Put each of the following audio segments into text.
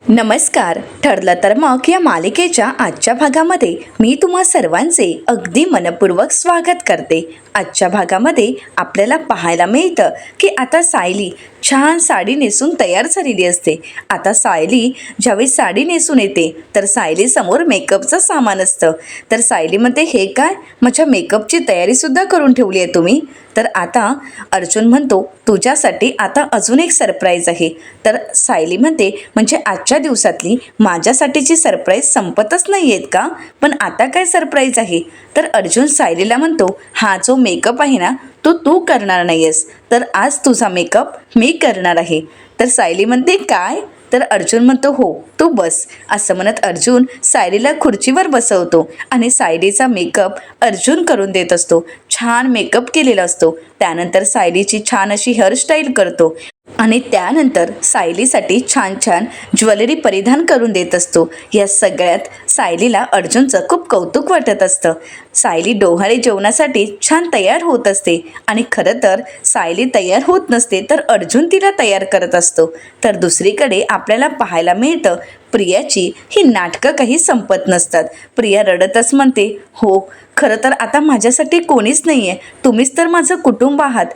नमस्कार. ठरलं तर मग या मालिकेच्या आजच्या भागामध्ये मी तुम्हा सर्वांचे अगदी मनपूर्वक स्वागत करते. आजच्या भागामध्ये आपल्याला पाहायला मिळतं की आता सायली छान साडी नेसून तयार झालेली असते. आता सायली ज्यावेळी साडी नेसून येते तर सायली समोर मेकअपचं सामान असतं. तर सायली म्हणते, हे काय, माझ्या मेकअपची तयारीसुद्धा करून ठेवली आहे तुम्ही? तर आता अर्जुन म्हणतो, तुझ्यासाठी आता अजून एक सरप्राईज आहे. तर सायली म्हणते, म्हणजे आजच्या दिवसातली माझ्यासाठीची सरप्राईज संपतच नाही आहेत का? पण आता काय सरप्राईज आहे? तर अर्जुन सायलीला म्हणतो, हा जो मेकअप आहे ना तो तू करणार नाही आहेस, तर आज तुझा मेकअप मी करणार आहे. तर सायली म्हणते, काय? तर अर्जुन म्हणतो, हो, तू बस. असं म्हणत अर्जुन सायलीला खुर्चीवर बसवतो आणि सायलीचा मेकअप अर्जुन करून देत असतो. छान मेकअप केलेला असतो. त्यानंतर सायलीची छान अशी हेअरस्टाईल करतो आणि त्यानंतर सायलीसाठी छान छान ज्वेलरी परिधान करून देत असतो. या सगळ्यात सायलीला अर्जुनचं खूप कौतुक वाटत असतं. सायली डोहाळे जेवणासाठी छान तयार होत असते आणि खरं तर सायली तयार होत नसते, तर अर्जुन तिला तयार करत असतो. तर दुसरीकडे आपल्याला पाहायला मिळतं प्रियाची ही नाटकं काही संपत नसतात. प्रिया रडतच म्हणते, हो, खरं तर आता माझ्यासाठी कोणीच नाही आहे, तुम्हीच तर माझं कुटुंब आहात.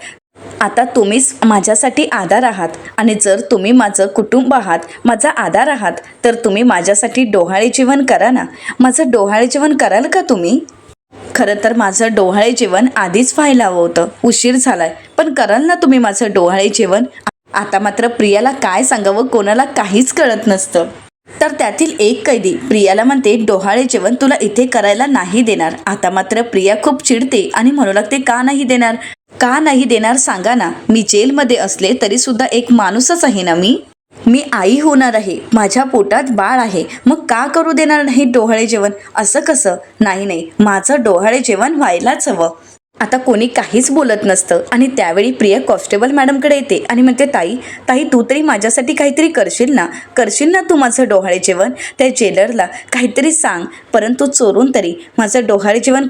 आता तुम्हीच माझ्यासाठी आधार आहात आणि जर तुम्ही माझं कुटुंब आहात, माझा आधार आहात, तर तुम्ही माझ्यासाठी डोहाळे जेवण करा ना. माझं डोहाळे जेवण कराल का तुम्ही? खरं तर माझं डोहाळे जेवण आधीच व्हायला हवं होतं, उशीर झालाय, पण कराल ना तुम्ही माझं डोहाळे जेवण? आता मात्र प्रियाला काय सांगावं, कोणाला काहीच कळत नसतं. तर त्यातील एक कैदी प्रियाला म्हणते, डोहाळे जेवण तुला इथे करायला नाही देणार. आता मात्र प्रिया खूप चिडते आणि म्हणू लागते, का नाही देणार, का नाही देणार सांगा ना. मी जेलमध्ये असले तरी सुद्धा एक माणूसच आहे ना. मी आई होणार आहे, माझ्या पोटात बाळ आहे, मग का करू देणार नाही डोहाळे जेवण? असं कसं? नाही नाही, माझं डोहाळे जेवण व्हायलाच हवं. आता कोणी काहीच बोलत नसतं आणि त्यावेळी प्रिया कॉन्स्टेबल मॅडमकडे येते आणि म्हणते, ताई ताई, तू तरी माझ्यासाठी काहीतरी करशील ना तू माझं डोहाळे जेवण? त्या जेलरला काहीतरी सांग, परंतु चोरून तरी माझं डोहाळे जेवण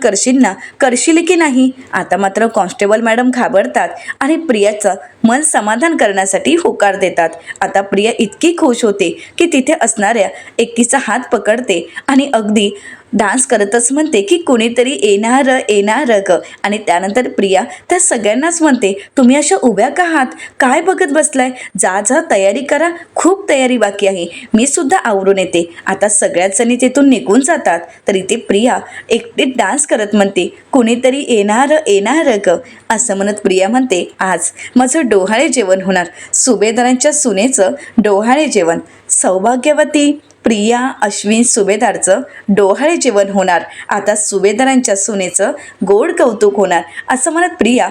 करशील की नाही? आता मात्र कॉन्स्टेबल मॅडम घाबरतात आणि प्रियाचं मन समाधान करण्यासाठी होकार देतात. आता प्रिया इतकी खुश होते की तिथे असणाऱ्या एकीचा हात पकडते आणि अगदी डान्स करतच म्हणते की कुणीतरी येणार येणार ग. आणि त्यानंतर प्रिया त्या सगळ्यांनाच म्हणते, तुम्ही अशा उभ्या का आहात, काय बघत बसलाय? जा जा, तयारी करा, खूप तयारी बाकी आहे, मी सुद्धा आवरून येते. आता सगळ्याच जणी तिथून निघून जातात. तर इथे प्रिया एकटी डान्स करत म्हणते, कुणीतरी येणार येणार ग. असं म्हणत प्रिया म्हणते, आज माझं डोहाळे जेवण होणार, सुभेदारांच्या सुनेचं डोहाळे जेवण. सौभाग्यवती प्रिया अश्विन सुभेदारचं डोहाळे जेवण होणार. आता सुभेदारांच्या सुनेचं गोड कौतुक होणार. असं म्हणत प्रिया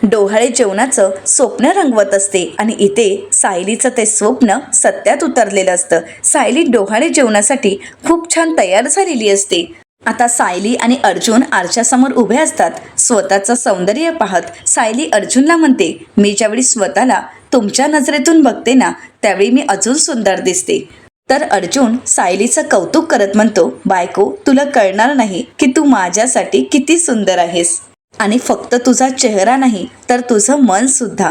डोहाळे जेवणाचं स्वप्न रंगवत असते आणि इथे सायलीचं ते स्वप्न सत्यात उतरलेलं असतं. सायली डोहाळे जेवणासाठी खूप छान तयार झालेली असते. आता सायली आणि अर्जुन आरशासमोर उभे असतात. स्वतःचं सौंदर्य पाहत सायली अर्जुनला म्हणते, मी ज्यावेळी स्वतःला तुमच्या नजरेतून बघते ना, त्यावेळी मी अजून सुंदर दिसते. तर अर्जुन सायलीचं कौतुक करत म्हणतो, बायको, तुला कळणार नाही की तू माझ्यासाठी किती सुंदर आहेस आणि फक्त तुझा चेहरा नाही तर तुझं मन सुद्धा.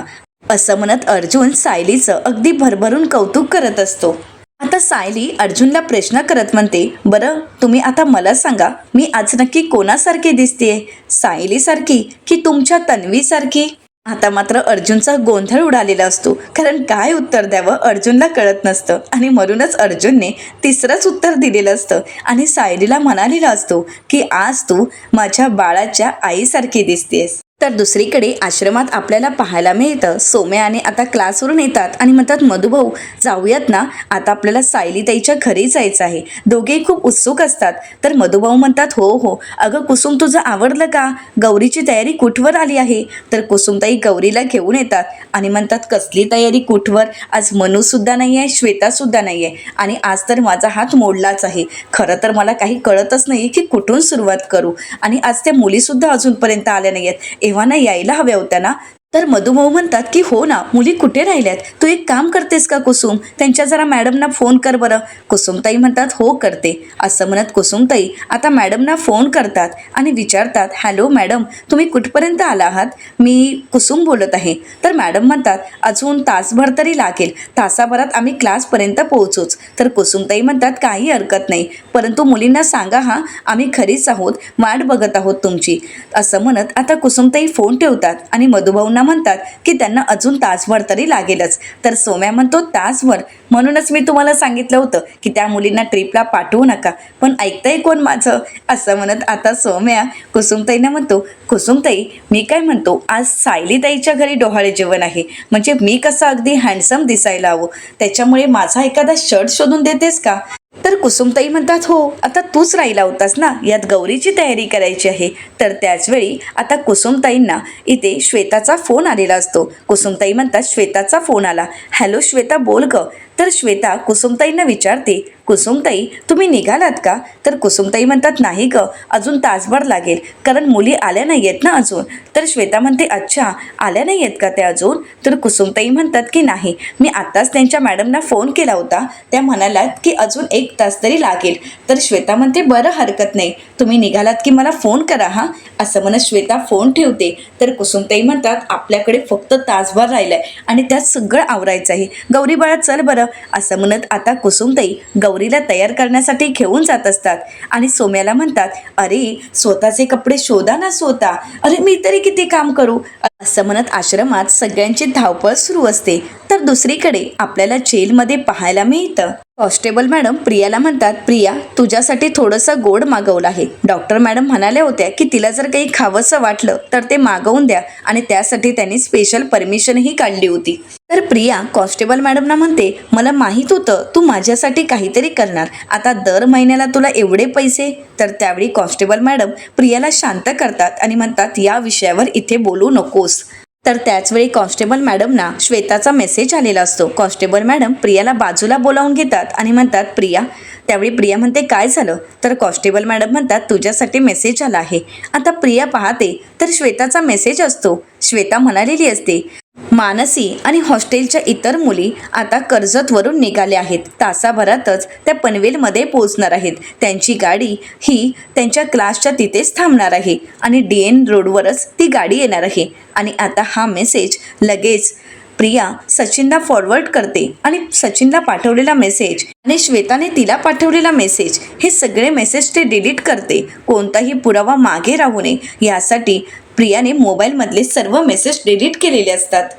असं म्हणत अर्जुन सायलीचं अगदी भरभरून कौतुक करत असतो. आता सायली अर्जुनला प्रश्न करत म्हणते, बरं तुम्ही आता मला सांगा, मी आज नक्की कोणासारखी दिसतेय, सायलीसारखी की तुमच्या तन्वीसारखी? आता मात्र अर्जुनचा गोंधळ उडालेला असतो, कारण काय उत्तर द्यावं अर्जुनला कळत नसतं आणि म्हणूनच अर्जुनने तिसरंच उत्तर दिलेलं असतं आणि सायलीला म्हणालेला असतो की आज तू माझ्या बाळाच्या आईसारखी दिसतेस. तर दुसरीकडे आश्रमात आपल्याला पाहायला मिळतं, सोम्या आणि आता क्लासवरून येतात आणि म्हणतात, मधुभाऊ जाऊयात ना, आता आपल्याला सायलीताईच्या घरी जायचं आहे. दोघेही खूप उत्सुक असतात. तर मधुभाऊ म्हणतात, हो हो, अगं कुसुम, तुझं आवडलं का? गौरीची तयारी कुठवर आली आहे? तर कुसुमताई गौरीला घेऊन येतात आणि म्हणतात, कसली तयारी कुठवर? आज मनूसुद्धा नाही आहे, श्वेतासुद्धा नाही आहे आणि आज तर माझा हात मोडलाच आहे. खरं तर मला काही कळतच नाही की कुठून सुरुवात करू आणि आज त्या मुलीसुद्धा अजूनपर्यंत आल्या नाही आहेत. एव्हा ना यायला हव्या होत्या ना. तर मधुभाऊ म्हणतात की हो ना, मुली कुठे राहिल्यात, तू एक काम करतेस का कुसुम, त्यांच्या जरा मॅडमना फोन कर बरं. कुसुमताई म्हणतात हो करते. असं म्हणत कुसुमताई आता मॅडमना फोन करतात आणि विचारतात, हॅलो मॅडम, तुम्ही कुठपर्यंत आला आहात, मी कुसुम बोलत आहे. तर मॅडम म्हणतात अजून तासभर तरी लागेल, तासाभरात आम्ही क्लासपर्यंत पोहोचूच. तर कुसुमताई म्हणतात काही हरकत नाही, परंतु मुलींना सांगा हा, आम्ही खरीच आहोत, वाट बघत आहोत तुमची. असं म्हणत आता कुसुमताई फोन ठेवतात आणि मधुभाऊंना म्हणतात की त्यांना अजून तासभर तरी लागेलच. तर सोम्या म्हणतो तासभर, म्हणूनच मी तुम्हाला सांगितलं होतं की त्या मुलींना ट्रिपला पाठवू नका, पण ऐकताय कोण माझं. असं म्हणत आता सोम्या कुसुमताईंना म्हणतो, कुसुमताई मी काय म्हणतो, आज सायलीताईच्या घरी डोहाळे जेवण आहे, म्हणजे मी कसं अगदी हँडसम दिसायला हवं, त्याच्यामुळे माझा एखादा शर्ट शोधून देतेस का. तर कुसुमताई म्हणतात हो, आता तूच राहिला होतास ना, यात गौरीची तयारी करायची आहे. तर त्याचवेळी आता कुसुमताईंना इथे श्वेताचा फोन आलेला असतो. कुसुमताई म्हणतात श्वेताचा फोन आला, हॅलो श्वेता बोल ग. तर श्वेता कुसुमताईंना विचारते, कुसुमताई तुम्ही निघालात का. तर कुसुमताई म्हणतात नाही ग, अजून तासभर लागेल, कारण मुली आल्या नाही आहेत ना अजून. तर श्वेता म्हणते अच्छा, आल्या नाही आहेत का त्या अजून. तर कुसुमताई म्हणतात की नाही, मी आत्ताच त्यांच्या मॅडमना फोन केला होता, त्या म्हणाल्यात की अजून 1 तास तरी लागेल. तर श्वेता म्हणते बरं हरकत नाही, तुम्ही निघालात की मला फोन करा हा. असं म्हणत श्वेता फोन ठेवते. तर कुसुमताई म्हणतात आपल्याकडे फक्त तासभर राहिलाय आणि त्यात सगळं आवरायचं आहे, गौरी बाळा चल बरं. असं म्हणत आता कुसुमताई गौरीला तयार करण्यासाठी घेऊन जात असतात आणि सोम्याला म्हणतात अरे स्वतःचे कपडे शोधा ना स्वतः, अरे मी तरी किती काम करू. असं म्हणत आश्रमात सगळ्यांची धावपळ सुरू असते. तर दुसरीकडे आपल्याला जेलमध्ये पाहायला मिळतं कॉन्स्टेबल मॅडम प्रियाला म्हणतात, प्रिया तुझ्यासाठी थोडंसं गोड मागवलं आहे. डॉक्टर मॅडम म्हणाल्या होत्या की तिला जर काही खावंसं वाटलं तर ते मागवून द्या आणि त्यासाठी त्यांनी स्पेशल परमिशनही काढली होती. तर प्रिया कॉन्स्टेबल मॅडमना म्हणते मला माहीत होतं तू माझ्यासाठी काहीतरी करणार, आता दर महिन्याला तुला एवढे पैसे. तर त्यावेळी कॉन्स्टेबल मॅडम प्रियाला शांत करतात आणि म्हणतात या विषयावर इथे बोलू नकोस. तर त्याचवेळी कॉन्स्टेबल मॅडमना श्वेताचा मेसेज आलेला असतो. कॉन्स्टेबल मॅडम प्रियाला बाजूला बोलावून घेतात आणि म्हणतात प्रिया. त्यावेळी प्रिया म्हणते काय झालं. तर कॉन्स्टेबल मॅडम म्हणतात तुझ्यासाठी मेसेज आला आहे. आता प्रिया पाहते तर श्वेताचा मेसेज असतो. श्वेता म्हणालेली असते मानसी आणि हॉस्टेलच्या इतर मुली आता कर्जतवरून निघाल्या आहेत, तासाभरातच त्या पनवेलमध्ये पोहोचणार आहेत. त्यांची गाडी ही त्यांच्या क्लासच्या तिथेच थांबणार आहे आणि DN रोडवरच ती गाडी येणार आहे. आणि आता हा मेसेज लगेच प्रिया सचिनला फॉरवर्ड करते आणि सचिनला पाठवलेला मेसेज आणि श्वेताने तिला पाठवलेला मेसेज हे सगळे मेसेज ते डिलीट करते. कोणताही पुरावा मागे राहू नये यासाठी प्रियाने मोबाईलमधले सर्व मेसेज डिलीट केलेले असतात.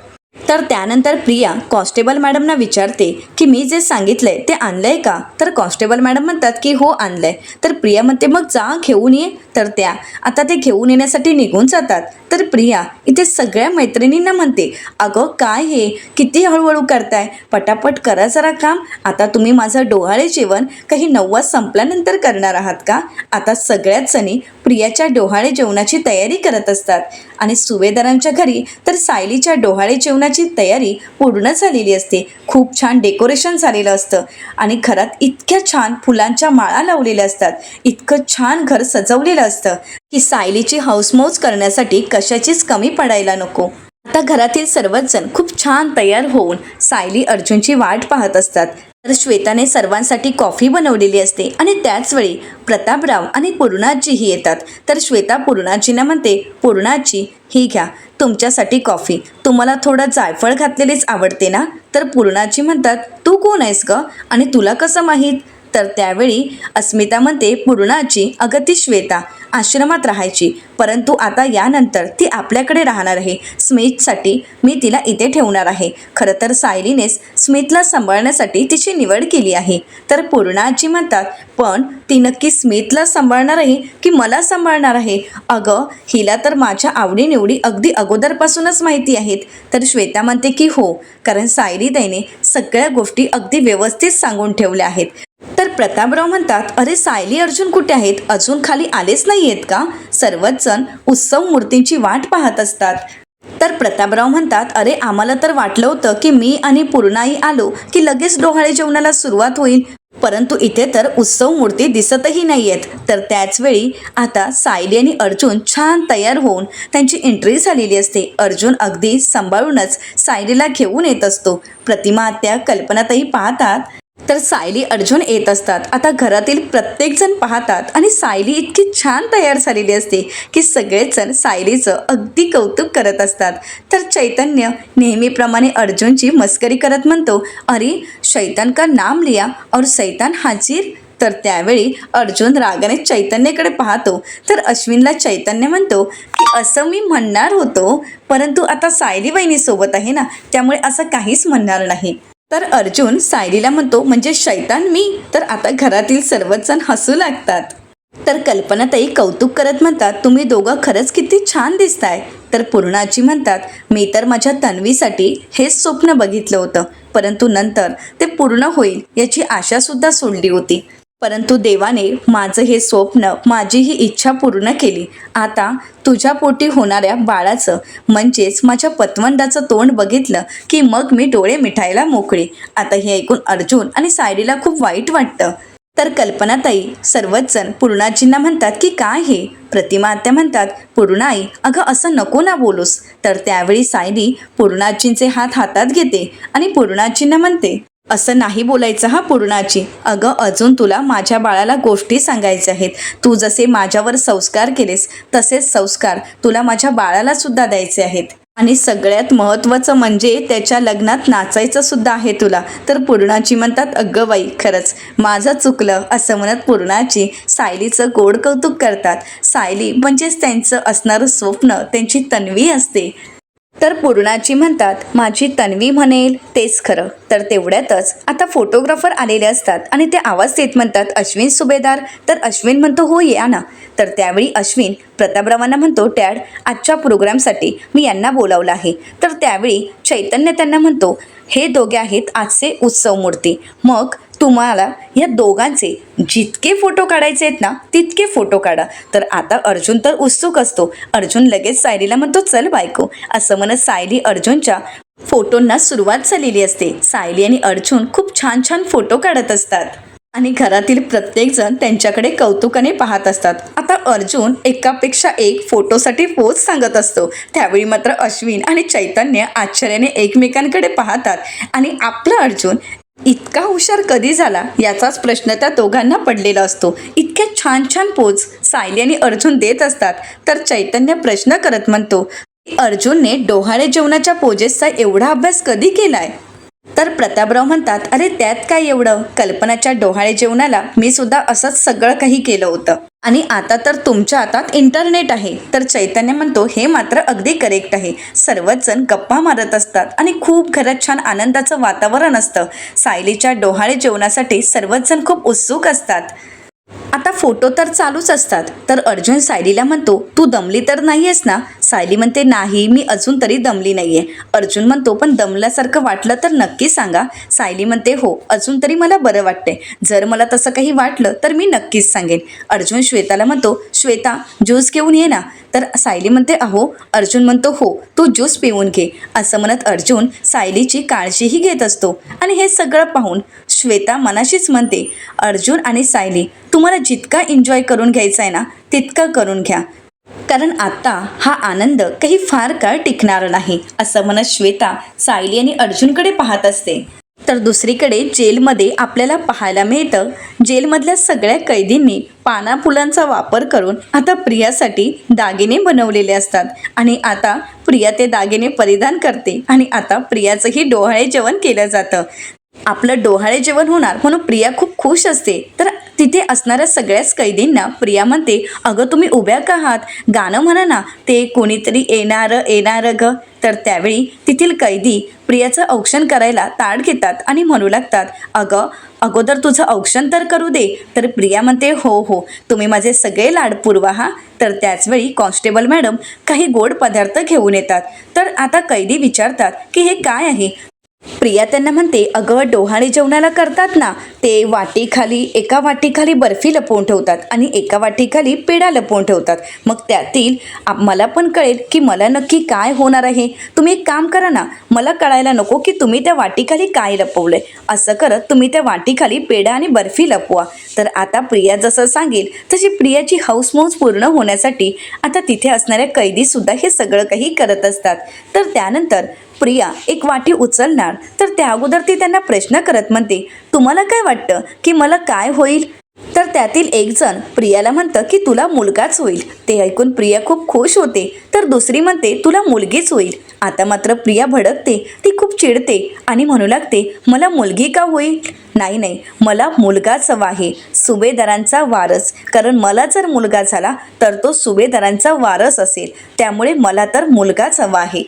तर त्यानंतर प्रिया कॉन्स्टेबल मॅडमना विचारते की मी जे सांगितलंय ते आणलंय का. तर कॉन्स्टेबल मॅडम म्हणतात की हो आणलंय. तर प्रिया म्हणते मग जा घेऊन ये. तर त्या आता ते घेऊन येण्यासाठी निघून जातात. तर प्रिया इथे सगळ्या मैत्रिणींना म्हणते अगं काय हे किती हळूहळू करताय, पटापट करा जरा काम. आता तुम्ही माझं डोहाळे जेवण काही 9 संपल्यानंतर करणार आहात का. आता सगळ्याच जणी प्रियाच्या डोहाळे जेवणाची तयारी करत असतात आणि सुभेदारांच्या घरी तर सायलीच्या डोहाळे जेवणाची तयारी पूर्ण झालेली असते. खूप छान डेकोरेशन झालेलं असतं आणि घरात इतक्या छान फुलांच्या माळा लावलेल्या असतात, इतकं छान घर सजवलेलं असतं की सायलीची हौसमौज करण्यासाठी कशाचीच कमी पडायला नको. आता घरातील सर्वच जण खूप छान तयार होऊन सायली अर्जुनची वाट पाहत असतात. तर श्वेताने सर्वांसाठी कॉफी बनवलेली असते आणि त्याचवेळी प्रतापराव आणि पूर्णाजीही येतात. तर श्वेता पूर्णाजींना म्हणते पूर्णाजी ही घ्या तुमच्यासाठी कॉफी, तुम्हाला थोडं जायफळ घातलेलीच आवडते ना. तर पूर्णाजी म्हणतात तू कोण आहेस ग आणि तुला कसं माहीत. तर त्यावेळी अस्मिता म्हणते पूर्णाजी अगं ती श्वेता आश्रमात राहायची, परंतु आता यानंतर ती आपल्याकडे राहणार आहे. स्मिथसाठी मी तिला इथे ठेवणार आहे. खरं तर सायलीनेच स्मिथला सांभाळण्यासाठी तिची निवड केली आहे. तर पूर्णाजी म्हणतात पण ती नक्की स्मिथला सांभाळणार आहे की मला सांभाळणार आहे. अगं हिला तर माझ्या आवडीनिवडी अगदी अगोदरपासूनच माहिती आहेत. तर श्वेता म्हणते की हो, कारण सायलीताईने सगळ्या गोष्टी अगदी व्यवस्थित सांगून ठेवल्या आहेत. तर प्रतापराव म्हणतात अरे सायली अर्जुन कुठे आहेत, अजून खाली आलेच नाही आहेत का. सर्वच जण उत्सव मूर्तींची वाट पाहत असतात. तर प्रतापराव म्हणतात, अरे आम्हाला तर वाटलं होतं की मी आणि पूर्णाई आलो की लगेच डोहाळे जेवणाला सुरुवात होईल, परंतु इथे तर उत्सव मूर्ती दिसतही नाही आहेत. तर त्याचवेळी आता सायली आणि अर्जुन छान तयार होऊन त्यांची एंट्री झालेली असते. अर्जुन अगदी सांभाळूनच सायलीला घेऊन येत असतो. प्रतिमा आत्या, कल्पनाताई पाहतात तर सायली अर्जुन येत असतात. आता घरातील प्रत्येकजण पाहतात आणि सायली इतकी छान तयार झालेली असते की सगळेच जण सायलीचं अगदी कौतुक करत असतात. तर चैतन्य नेहमीप्रमाणे अर्जुनची मस्करी करत म्हणतो, अरे शैतान का नाम लिया और शैतान हाजीर. तर त्यावेळी अर्जुन रागाने चैतन्यकडे पाहतो. तर अश्विनला चैतन्य म्हणतो की असं मी म्हणणार होतो, परंतु आता सायली वहिनी सोबत आहे ना, त्यामुळे असं काहीच म्हणणार नाही. तर अर्जुन सायलीला म्हणतो, म्हणजे शैतान मी. तर आता घरातील सर्वच जण हसू लागतात. तर कल्पनाताई कौतुक करत म्हणतात, तुम्ही दोघं खरंच किती छान दिसताय. तर पूर्णाजी म्हणतात, मी तर माझ्या तन्वीसाठी हेच स्वप्न बघितलं होतं, परंतु नंतर ते पूर्ण होईल याची आशासुद्धा सोडली होती. परंतु देवाने माझं हे स्वप्न, माझी ही इच्छा पूर्ण केली. आता तुझ्या पोटी होणाऱ्या बाळाचं म्हणजेच माझ्या पतवंडाचं तोंड बघितलं की मग मी डोळे मिठायला मोकळी. आता हे ऐकून अर्जुन आणि सायलीला खूप वाईट वाटतं. तर कल्पनाताई सर्वच जण पूर्णाजींना म्हणतात की काय हे. प्रतिमा आत्या म्हणतात, पूर्णाई अगं असं नको ना बोलूस. तर त्यावेळी सायली पूर्णाजींचे हात हातात घेते आणि पूर्णाजींना म्हणते, असं नाही बोलायचं हा पूर्णाची. अगं अजून तुला माझ्या बाळाला गोष्टी सांगायच्या आहेत. तू जसे माझ्यावर संस्कार केलेस तसेच संस्कार तुला माझ्या बाळाला सुद्धा द्यायचे आहेत. आणि सगळ्यात महत्त्वाचं म्हणजे त्याच्या लग्नात नाचायचं सुद्धा आहे तुला. तर पूर्णाची म्हणतात, अगं बाई खरंच माझं चुकलं. असं म्हणत पूर्णाची सायलीचं गोड कौतुक करतात. सायली म्हणजेच त्यांचं असणारं स्वप्न त्यांची तन्वी असते. तर पूर्णाजी म्हणतात, माझी तन्वी म्हणेल तेच खरं. तर तेवढ्यातच आता फोटोग्राफर आलेले असतात आणि ते आवाज देत म्हणतात, अश्विन सुभेदार. तर अश्विन म्हणतो, हो या ना. तर त्यावेळी अश्विन प्रतापरावांना म्हणतो, डॅड आजच्या प्रोग्रामसाठी मी यांना बोलावलं आहे. तर त्यावेळी चैतन्य त्यांना म्हणतो, हे दोघे आहेत आजचे उत्सव मूर्ती. मग तुम्हाला या दोघांचे जितके फोटो काढायचे आहेत ना तितके फोटो काढा. तर आता अर्जुन तर उत्सुक असतो. अर्जुन लगेच सायलीला म्हणतो, चल बायको. असं म्हणत सायली अर्जुनच्या फोटोंना सुरुवात झालेली असते. सायली आणि अर्जुन खूप छान छान फोटो काढत असतात आणि घरातील प्रत्येकजण त्यांच्याकडे कौतुकाने पाहत असतात. आता अर्जुन एकापेक्षा एक फोटोसाठी पोज सांगत असतो. त्यावेळी मात्र अश्विन आणि चैतन्य आश्चर्याने एकमेकांकडे पाहतात आणि आपला अर्जुन इतका हुशार कधी झाला याचाच प्रश्न त्या दोघांना पडलेला असतो. इतके छान छान पोज सायली आणि अर्जुन देत असतात. तर चैतन्य प्रश्न करत म्हणतो, अर्जुनने डोहाळे जेवणाच्या पोजेसचा एवढा अभ्यास कधी केलाय. तर प्रतापराव म्हणतात, अरे त्यात काय एवढं, कल्पनाच्या डोहाळे जेवणाला मी सुद्धा असंच सगळं काही केलं होतं आणि आता तर तुमच्या हातात इंटरनेट आहे. तर चैतन्य म्हणतो, हे मात्र अगदी करेक्ट आहे. सर्वच जण गप्पा मारत असतात आणि खूप घरात छान आनंदाचं वातावरण असतं. सायलीच्या डोहाळे जेवणासाठी सर्वच जण खूप उत्सुक असतात. आता फोटो तर चालूच असतात. तर अर्जुन सायलीला म्हणतो, तू दमली तर नाही आहेस ना. सायली म्हणते, नाही मी अजून तरी दमली नाही आहे. अर्जुन म्हणतो, पण दमल्यासारखं वाटलं तर नक्की सांगा. सायली म्हणते, हो अजून तरी मला बरं वाटते. जर मला तसं काही वाटलं तर मी नक्कीच सांगेन. अर्जुन श्वेताला म्हणतो, श्वेता ज्यूस घेऊन ये ना. तर सायली म्हणते, अहो. अर्जुन म्हणतो, हो तू ज्यूस पिऊन घे. असं म्हणत अर्जुन सायलीची काळजीही घेत असतो. आणि हे सगळं पाहून श्वेता मनाशीच म्हणते, अर्जुन आणि सायली तुम्हाला जितका एन्जॉय करून घ्यायचा आहे ना तितका करून घ्या, कारण आता हा आनंद काही फार काळ टिकणार नाही. असं म्हणत श्वेता सायली आणि अर्जुनकडे पाहत असते. तर दुसरीकडे जेलमध्ये आपल्याला पाहायला मिळतं, जेलमधल्या सगळ्या कैदींनी पाना फुलांचा वापर करून आता प्रियासाठी दागिने बनवलेले असतात आणि आता प्रिया ते दागिने परिधान करते आणि आता प्रियाचंही डोहाळे जेवण केलं जातं. आपलं डोहाळे जेवण होणार म्हणून प्रिया खूप खुश असते. तर तिथे असणाऱ्या सगळ्याच कैदींना प्रिया म्हणते, अगं तुम्ही उभ्या का आहात, गाणं म्हणा ना, ते कोणीतरी येणार ग. तर त्यावेळी तेथील कैदी प्रियाचं औक्षण करायला ताट घेतात आणि म्हणू लागतात, अगं अगोदर तुझं औक्षण तर करू दे. तर प्रिया म्हणते, हो हो तुम्ही माझे सगळे लाड पुरवा हा. तर त्याचवेळी कॉन्स्टेबल मॅडम काही गोड पदार्थ घेऊन येतात. तर आता कैदी विचारतात की हे काय आहे. प्रिया त्यांना म्हणते, अगं डोहाळे जेवणाला करतात ना, ते वाटीखाली एका वाटीखाली बर्फी लपवून ठेवतात आणि एका वाटीखाली पेढा लपवून ठेवतात. मग त्यातील मला पण कळेल की मला नक्की काय होणार आहे. तुम्ही एक काम करा ना, मला कळायला नको की तुम्ही त्या वाटीखाली काय लपवलंय. असं करत तुम्ही त्या वाटीखाली पेढा आणि बर्फी लपवा. तर आता प्रिया जसं सांगेल तशी प्रियाची हौसमौस पूर्ण होण्यासाठी आता तिथे असणाऱ्या कैदीसुद्धा हे सगळं काही करत असतात. तर त्यानंतर प्रिया एक वाटी उचलणार, तर त्या अगोदर ती त्यांना प्रश्न करत म्हणते, तुम्हाला काय वाटतं की मला काय होईल. तर त्यातील एक जण प्रियाला म्हणतं की तुला मुलगाच होईल. ते ऐकून प्रिया खूप खुश होते. तर दुसरी म्हणते तुला मुलगीच होईल. आता मात्र प्रिया भडकते, ती खूप चिडते आणि म्हणू लागते, मला मुलगी का होईल. नाही नाही, मला मुलगाच हवा आहे, सुभेदारांचा वारस. कारण मला जर मुलगा झाला तर तो सुभेदारांचा वारस असेल, त्यामुळे मला तर मुलगाच हवा आहे.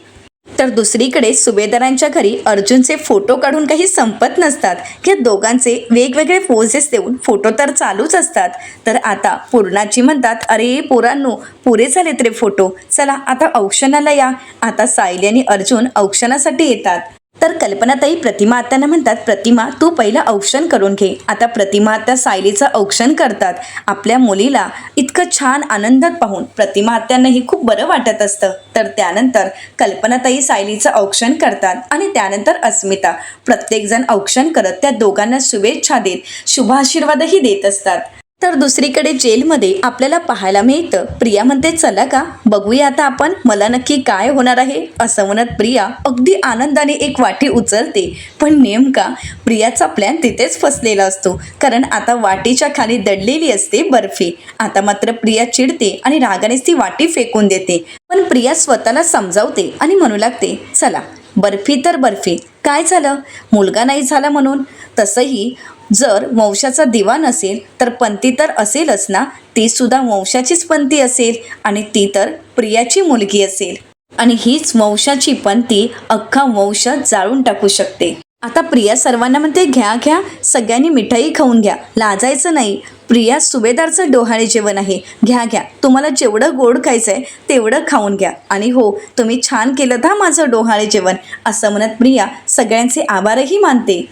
तर दुसरीकडे सुभेदारांच्या घरी अर्जुनचे फोटो काढून काही संपत नसतात. या दोघांचे वेगवेगळे पोजेस देऊन फोटो तर चालूच असतात. तर आता पूर्णाची म्हणतात, अरे पोरांनो, पुरे झालेत रे फोटो, चला आता औक्षणाला या. आता सायली आणि अर्जुन औक्षणासाठी येतात. तर कल्पनाताई प्रतिमा आत्यांना म्हणतात, प्रतिमा तू पहिलं औक्षण करून घे. आता प्रतिमा आत्या सायलीचं औक्षण करतात. आपल्या मुलीला इतकं छान आनंदात पाहून प्रतिमा आत्यांनाही खूप बरं वाटत असतं. तर त्यानंतर कल्पनाताई सायलीचं औक्षण करतात आणि त्यानंतर अस्मिता. प्रत्येकजण औक्षण करत त्या दोघांना शुभेच्छा देत शुभाशीर्वादही देत असतात. तर दुसरीकडे जेलमध्ये आपल्याला पाहायला मिळतं, प्रिया म्हणते, चला का बघूया आता आपण मला नक्की काय होणार आहे. असं म्हणत प्रिया अगदी आनंदाने एक वाटी उचलते. पण नेमका प्रियाचा प्लॅन तिथेच फसलेला असतो. कारण आता वाटीच्या खाली दडलेली असते बर्फी. आता मात्र प्रिया चिडते आणि रागानेच ती वाटी फेकून देते. पण प्रिया स्वतःला समजावते आणि म्हणू लागते, चला बर्फी तर बर्फी, काय झालं, मुलगा नाही झाला म्हणून. तसंही जर वंशाचा दिवा नसेल तर पंथी तर असेलच ना. ती सुद्धा वंशाचीच पंथी असेल आणि ती तर प्रियाची मुलगी असेल आणि हीच वंशाची पंथी अख्खा वंश जाळून टाकू शकते. आता प्रिया सर्वांना म्हणते, घ्या घ्या, सगळ्यांनी मिठाई खाऊन घ्या, लाजायचं नाही. प्रिया सुभेदारचं डोहाळे जेवण आहे, घ्या घ्या, तुम्हाला जेवढं गोड खायचं आहे तेवढं खाऊन घ्या. आणि हो, तुम्ही छान केलं हा माझं डोहाळे जेवण. असं म्हणत प्रिया सगळ्यांचे आभारही मानते.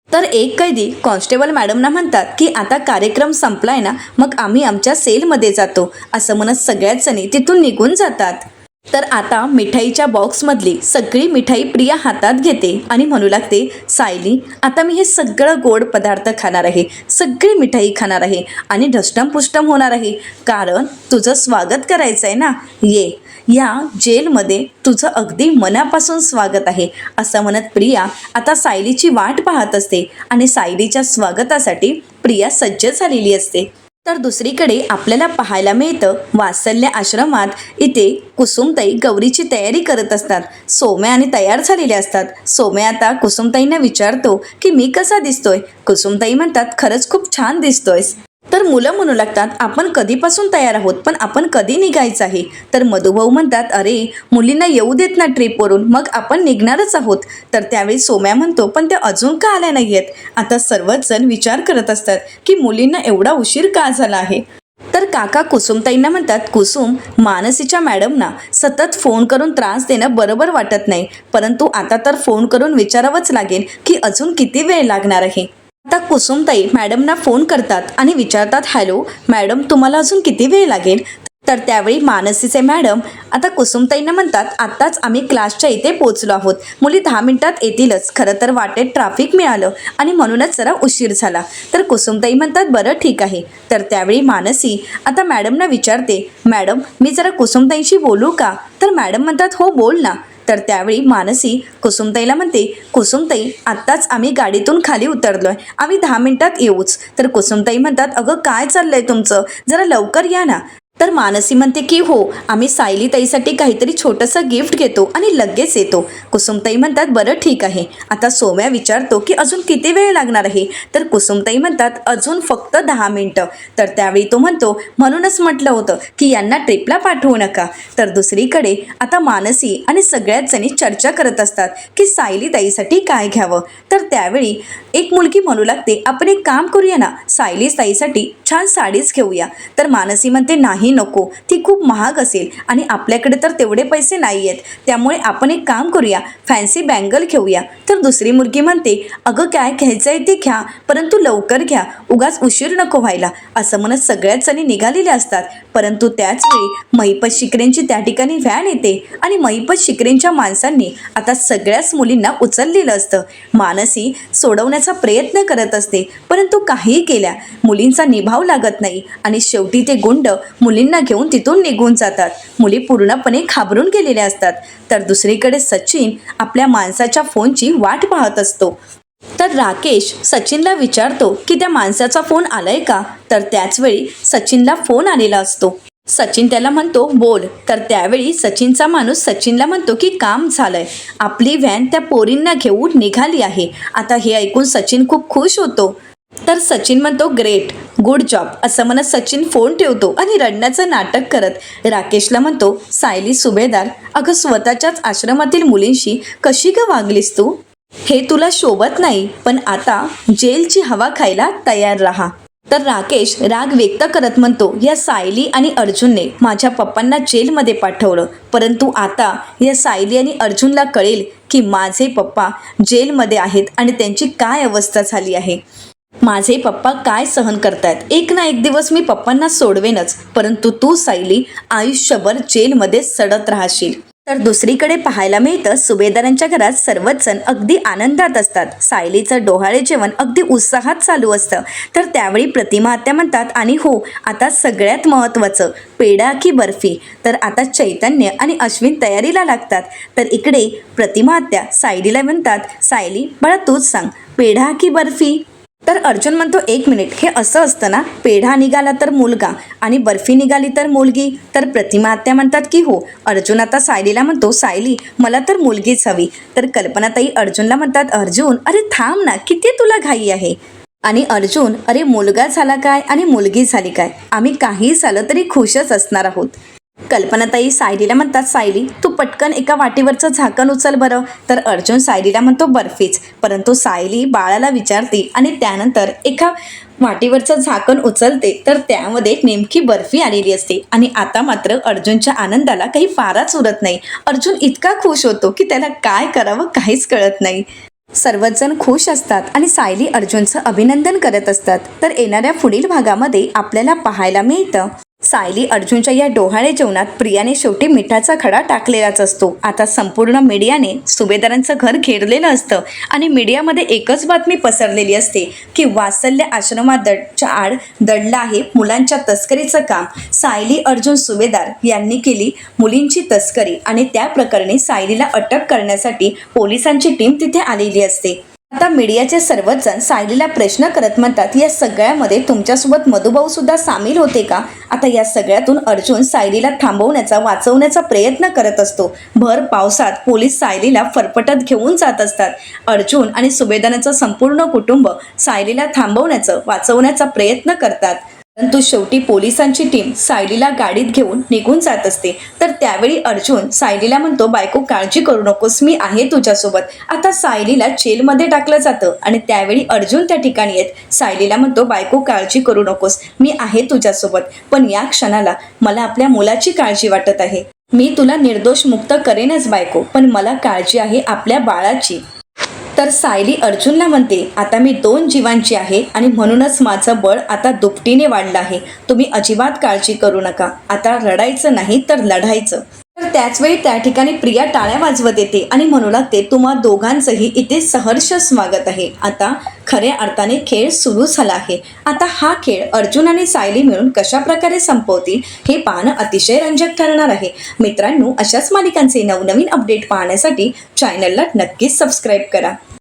तर एक कैदी कॉन्स्टेबल मॅडमना म्हणतात की आता कार्यक्रम संपलाय ना, मग आम्ही आमच्या सेलमध्ये जातो. असं म्हणत सगळ्याच जणी तिथून निघून जातात. तर आता मिठाईच्या बॉक्समधली सगळी मिठाई प्रिया हातात घेते आणि म्हणू लागते, सायली आता मी हे सगळं गोड पदार्थ खाणार आहे, सगळी मिठाई खाणार आहे आणि ढष्टमपुष्टम होणार आहे. कारण तुझं स्वागत करायचं आहे ना, ये, या जेलमध्ये तुझं अगदी मनापासून स्वागत आहे. असं म्हणत प्रिया आता सायलीची वाट पाहत असते आणि सायलीच्या स्वागतासाठी प्रिया सज्ज झालेली असते. तर दुसरीकडे आपल्याला पाहायला मिळतं, वात्सल्य आश्रमात इथे कुसुमताई गौरीची तयारी करत असतात. सोम्या आणि तयार झालेले असतात. सोम्या आता कुसुमताईंना विचारतो की मी कसा दिसतोय. कुसुमताई म्हणतात, खरंच खूप छान दिसतोयस. तर मुलं म्हणू लागतात, आपण कधीपासून तयार आहोत, पण आपण कधी निघायचं आहे. तर मधुभाऊ म्हणतात, अरे मुलींना येऊ देत ना ट्रिपवरून, मग आपण निघणारच आहोत. तर त्यावेळी सोम्या म्हणतो, पण त्या अजून का आल्या नाही आहेत. आता सर्वच जण विचार करत असतात की मुलींना एवढा उशीर का झाला आहे. तर काका कुसुमताईंना म्हणतात, कुसुम मानसीच्या मॅडमना सतत फोन करून त्रास देणं बरोबर वाटत नाही, परंतु आता तर फोन करून विचारावंच लागेल की अजून किती वेळ लागणार आहे. आता कुसुमताई मॅडमना फोन करतात आणि विचारतात, हॅलो मॅडम, तुम्हाला अजून किती वेळ लागेल. तर त्यावेळी मानसीचे मॅडम आता कुसुमताईंना म्हणतात, आत्ताच आम्ही क्लासच्या इथे पोचलो आहोत, मुली 10 मिनिटात येतीलच. खरं तर वाटेत ट्रॅफिक मिळालं आणि म्हणूनच जरा उशीर झाला. तर कुसुमताई म्हणतात, बरं ठीक आहे. तर त्यावेळी मानसी आता मॅडमना विचारते, मॅडम मी जरा कुसुमताईंशी बोलू का. तर मॅडम म्हणतात, हो बोल ना. तर त्यावेळी मानसी कुसुमताईला म्हणते, कुसुमताई आत्ताच आम्ही गाडीतून खाली उतरलोय, आम्ही 10 मिनिटात येऊच. तर कुसुमताई म्हणतात, अगं काय चाललंय तुमचं, जरा लवकर या ना. तर मानसी म्हणते की हो, आम्ही सायलीताईसाठी काहीतरी छोटंसं गिफ्ट घेतो आणि लगेच येतो. कुसुमताई म्हणतात, बरं ठीक आहे. आता सोम्या विचारतो की अजून किती वेळ लागणार आहे. तर कुसुमताई म्हणतात, अजून फक्त 10 मिनिटं. तर त्यावेळी तो म्हणतो, म्हणूनच म्हटलं होतं की यांना ट्रिपला पाठवू नका. तर दुसरीकडे आता मानसी आणि सगळ्याच जणी चर्चा करत असतात की सायलीताईसाठी काय घ्यावं. तर त्यावेळी एक मुलगी म्हणू लागते, आपण एक काम करूया ना, सायलीताईसाठी छान साडीच घेऊया. तर मानसी म्हणते नाही नको, ती खूप महाग असेल आणि आपल्याकडे तर तेवढे पैसे नाही आहेत, त्यामुळे आपण एक काम करूया, फॅन्सी बँगल घेऊया. तर दुसरी मुलगी म्हणते अगं काय घ्यायचं आहे ते घ्या, परंतु लवकर घ्या, उगाच उशीर नको व्हायला. असं म्हणत सगळ्याच जणी निघालेल्या असतात. परंतु त्याच वेळी महिपत शिकरेंची त्या ठिकाणी व्हॅन येते आणि महिपत शिकरेंच्या माणसांनी आता सगळ्याच मुलींना उचललेलं असतं. मानसी सोडवण्याचा प्रयत्न करत असते, परंतु काहीही केल्या मुलींचा निभाव लागत नाही आणि शेवटी ते गुंड मुलींना घेऊन तिथून निघून जातात. मुली पूर्णपणे घाबरून गेलेल्या असतात. तर दुसरीकडे सचिन आपल्या माणसाच्या फोनची वाट पाहत असतो. तर राकेश सचिनला विचारतो की त्या माणसाचा फोन आलाय का. तर त्याचवेळी सचिनला फोन आलेला असतो. सचिन त्याला म्हणतो बोल. तर त्यावेळी सचिनचा माणूस सचिनला म्हणतो की काम झालंय, आपली व्हॅन त्या पोरींना घेऊन निघाली आहे. आता हे ऐकून सचिन खूप खुश होतो. तर सचिन म्हणतो ग्रेट, गुड जॉब असं म्हणत सचिन फोन ठेवतो आणि रडण्याचं नाटक करत राकेशला म्हणतो सायली सुभेदार, अगं स्वतःच्याच आश्रमातील मुलींशी कशी ग वागलीस तू, हे तुला शोभत नाही, पण आता जेलची हवा खायला तयार राहा. तर राकेश राग व्यक्त करत म्हणतो या सायली आणि अर्जुनने माझ्या पप्पांना जेलमध्ये पाठवलं, परंतु आता या सायली आणि अर्जुनला कळेल की माझे पप्पा जेलमध्ये आहेत आणि त्यांची काय अवस्था झाली आहे. माझे पप्पा काय सहन करतायत, एक ना एक दिवस मी पप्पांना सोडवेनच, परंतु तू सायली आयुष्यभर जेलमध्ये सडत राहशील. तर दुसरीकडे पाहायला मिळतं सुभेदारांच्या घरात सर्वच जण अगदी आनंदात असतात. सायलीचं डोहाळे जेवण अगदी उत्साहात चालू असतं. तर त्यावेळी प्रतिमा आत्या म्हणतात आणि हो आता सगळ्यात महत्त्वाचं पेढा की बर्फी. तर आता चैतन्य आणि अश्विन तयारीला लागतात. तर इकडे प्रतिमा आत्या सायलीला म्हणतात सायली बाळा तूच सांग, पेढा की बर्फी. तर अर्जुन म्हणतो एक मिनिट, हे असं असतं ना, पेढा निघाला तर मुलगा आणि बर्फी निघाली तर मुलगी. तर प्रतिमा आत्या म्हणतात की हो. अर्जुन आता सायलीला म्हणतो सायली मला तर मुलगीच हवी. तर कल्पनाताई अर्जुनला म्हणतात अर्जुन अरे थांब ना, किती तुला घाई आहे. आणि अर्जुन अरे मुलगा झाला काय आणि मुलगी झाली काय, आम्ही काही झालं तरी खुशच असणार आहोत. कल्पनाताई सायलीला म्हणतात सायली तू पटकन एका वाटीवरचं झाकण उचल बरं. तर अर्जुन सायलीला म्हणतो बर्फीच, परंतु सायली बाळाला विचारते आणि त्यानंतर एका वाटीवरचं झाकण उचलते. तर त्यामध्ये नेमकी बर्फी आलेली असते आणि आता मात्र अर्जुनच्या आनंदाला काही पाराच उरत नाही. अर्जुन इतका खुश होतो की त्याला काय करावं काहीच कळत नाही. सर्वच जण खुश असतात आणि सायली अर्जुनचं अभिनंदन करत असतात. तर येणाऱ्या पुढील भागामध्ये आपल्याला पाहायला मिळतं सायली अर्जुनच्या या डोहाळे जेवणात प्रियाने शेवटी मिठाचा खडा टाकलेलाच असतो. आता संपूर्ण मीडियाने सुभेदारांचं घर घेरलेलं असतं आणि मीडियामध्ये एकच बातमी पसरलेली असते की वात्सल्य आश्रमाच्या आड दडलं आहे मुलांच्या तस्करीचं काम. सायली अर्जुन सुभेदार यांनी केली मुलींची तस्करी आणि त्या प्रकरणी सायलीला अटक करण्यासाठी पोलिसांची टीम तिथे आलेली असते. आता मीडियाचे सर्वच जण सायलीला प्रश्न करत म्हणतात या सगळ्यामध्ये तुमच्यासोबत मधुभाऊ सुद्धा सामील होते का. आता या सगळ्यातून अर्जुन सायलीला थांबवण्याचा वाचवण्याचा प्रयत्न करत असतो. भर पावसात पोलीस सायलीला फरफटत घेऊन जात असतात. अर्जुन आणि सुभेदारांचं संपूर्ण कुटुंब सायलीला थांबवण्याचं वाचवण्याचा प्रयत्न करतात, परंतु शेवटी पोलिसांची टीम सायलीला गाडीत घेऊन निघून जात असते. तर त्यावेळी अर्जुन सायलीला म्हणतो बायको काळजी करू नकोस, मी आहे तुझ्यासोबत. आता सायलीला जेलमध्ये टाकलं जातं आणि त्यावेळी अर्जुन त्या ठिकाणी येत सायलीला म्हणतो बायको काळजी करू नकोस, मी आहे तुझ्यासोबत. पण या क्षणाला मला आपल्या मुलाची काळजी वाटत आहे. मी तुला निर्दोष मुक्त करेनच बायको, पण मला काळजी आहे आपल्या बाळाची. तर सायली अर्जुनला म्हणते आता मी 2 जीवांची आहे आणि म्हणूनच माझं बळ आता दुपटीने वाढलं आहे. तुम्ही अजिबात काळजी करू नका. आता रडायचं नाही तर लढायचं. तर त्याचवेळी त्या ठिकाणी प्रिया टाळ्या वाजवत येते आणि म्हणू लागते तुम्हा दोघांचंही इथे सहर्ष स्वागत आहे. आता खऱ्या अर्थाने खेळ सुरू झाला आहे. आता हा खेळ अर्जुन आणि सायली मिळून कशा प्रकारे संपवतील हे पाहणं अतिशय रंजक ठरणार आहे. मित्रांनो, अशाच मालिकांचे नवनवीन अपडेट पाहण्यासाठी चॅनलला नक्कीच सबस्क्राईब करा.